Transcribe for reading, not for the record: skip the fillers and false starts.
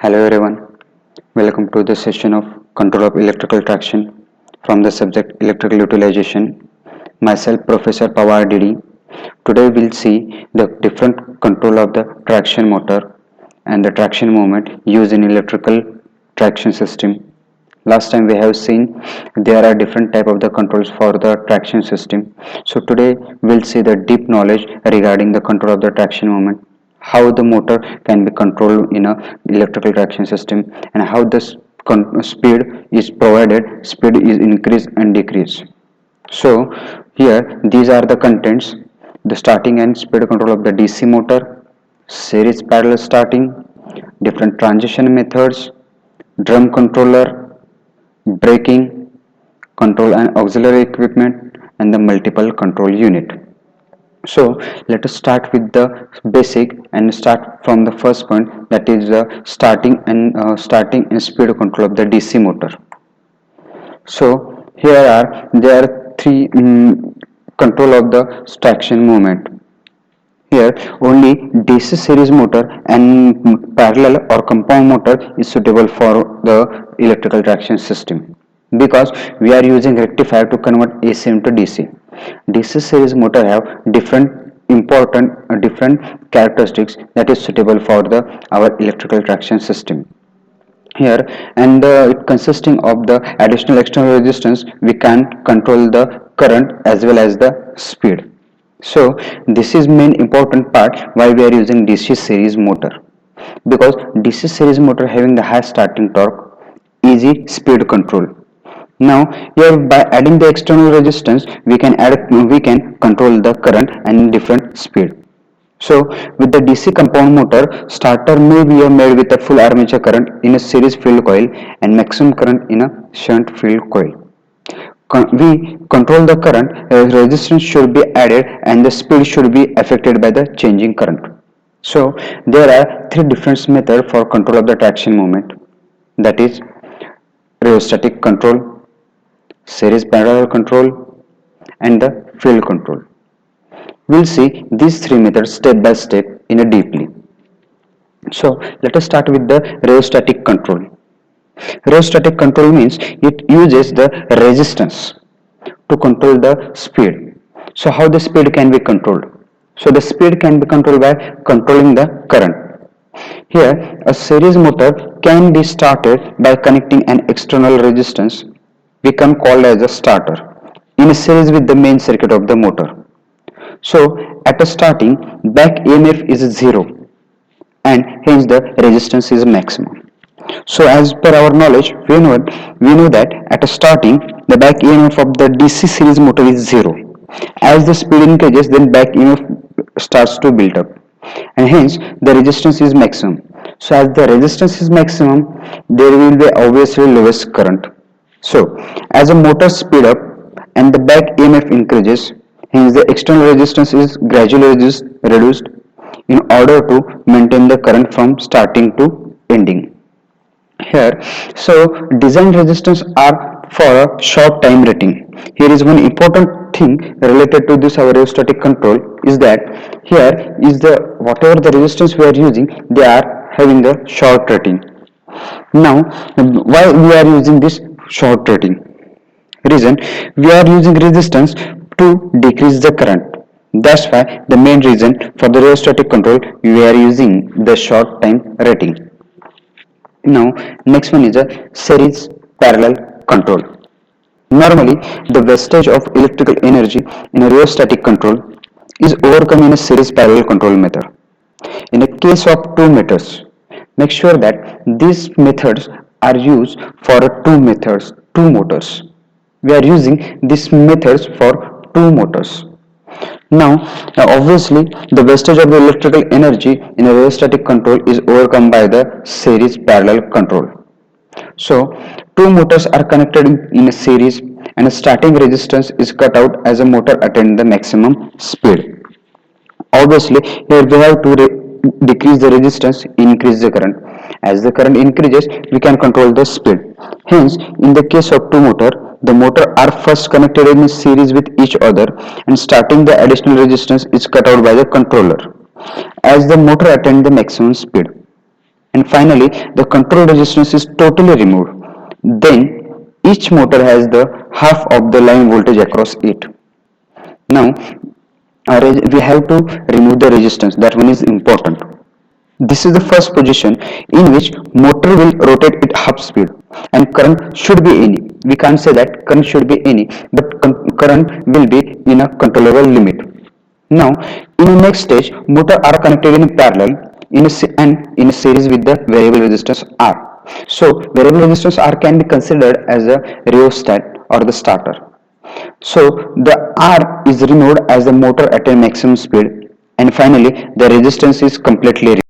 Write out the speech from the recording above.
Hello everyone, welcome to the session of control of electrical traction from the subject electrical utilization. Myself Professor Pawar Didi. Today we'll see the different control of the traction motor and the traction movement used in electrical traction system. Last time we have seen there are different type of the controls for the traction system. So today we'll see the deep knowledge regarding the control of the traction movement, how the motor can be controlled in a electrical traction system, and how the speed is provided, speed is increased and decreased. So here these are the contents: the starting and speed control of the DC motor, series parallel starting, different transition methods, drum controller, braking, control and auxiliary equipment, and the multiple control unit. So let us start with the basic and start from the first point, that is the starting and speed control of the DC motor. So there are three control of the traction movement. Here only DC series motor and parallel or compound motor is suitable for the electrical traction system, because we are using rectifier to convert AC into DC. DC series motor have different characteristics that is suitable for the our electrical traction system here. And it consisting of the additional external resistance, we can control the current as well as the speed. So this is main important part why we are using DC series motor, because DC series motor having the high starting torque, easy speed control. Now here by adding the external resistance, we can control the current and different speed. So with the DC compound motor, starter may be made with a full armature current in a series field coil and maximum current in a shunt field coil. We control the current, resistance should be added and the speed should be affected by the changing current. So there are three different methods for control of the traction movement, that is rheostatic control, series parallel control, and the field control. We'll see these three methods step by step in a deeply. So let us start with the rheostatic control. Rheostatic control means it uses the resistance to control the speed. So how the speed can be controlled? So the speed can be controlled by controlling the current. Here a series motor can be started by connecting an external resistance, we can call as a starter, in a series with the main circuit of the motor. So at a starting, back EMF is 0 and hence the resistance is maximum. So as per our knowledge, we know that at a starting the back EMF of the DC series motor is 0. As the speed increases, then back EMF starts to build up and hence the resistance is maximum. So as the resistance is maximum, there will be obviously lowest current. So as a motor speed up and the back EMF increases, hence the external resistance is gradually reduced in order to maintain the current from starting to ending. Here, so design resistance are for a short time rating. Here is one important thing related to this our rheostatic control is that here is the whatever the resistance we are using, they are having the short rating. Now, why we are using this short rating? Reason, we are using resistance to decrease the current. That's why the main reason for the rheostatic control we are using the short time rating. Now next one is a series parallel control. Normally the wastage of electrical energy in a rheostatic control is overcome in a series parallel control method. In a case of two methods, make sure that these methods are used for two motors. We are using these methods for two motors. Now, obviously, the wastage of the electrical energy in a rheostatic control is overcome by the series parallel control. So, two motors are connected in a series and a starting resistance is cut out as a motor attains the maximum speed. Obviously, here we have to decrease the resistance, increase the current. As the current increases, we can control the speed. Hence, in the case of two motor, the motor are first connected in a series with each other and starting the additional resistance is cut out by the controller as the motor attains the maximum speed. and finally the control resistance is totally removed. Then each motor has the half of the line voltage across it. Now we have to remove the resistance. That one is important. This is the first position in which motor will rotate at half speed and current should be any. We can't say that current should be any, but current will be in a controllable limit. Now, in the next stage, motor are connected in parallel and in a series with the variable resistance R. So, variable resistance R can be considered as a rheostat or the starter. So, the R is removed as the motor at a maximum speed, and finally, the resistance is completely removed.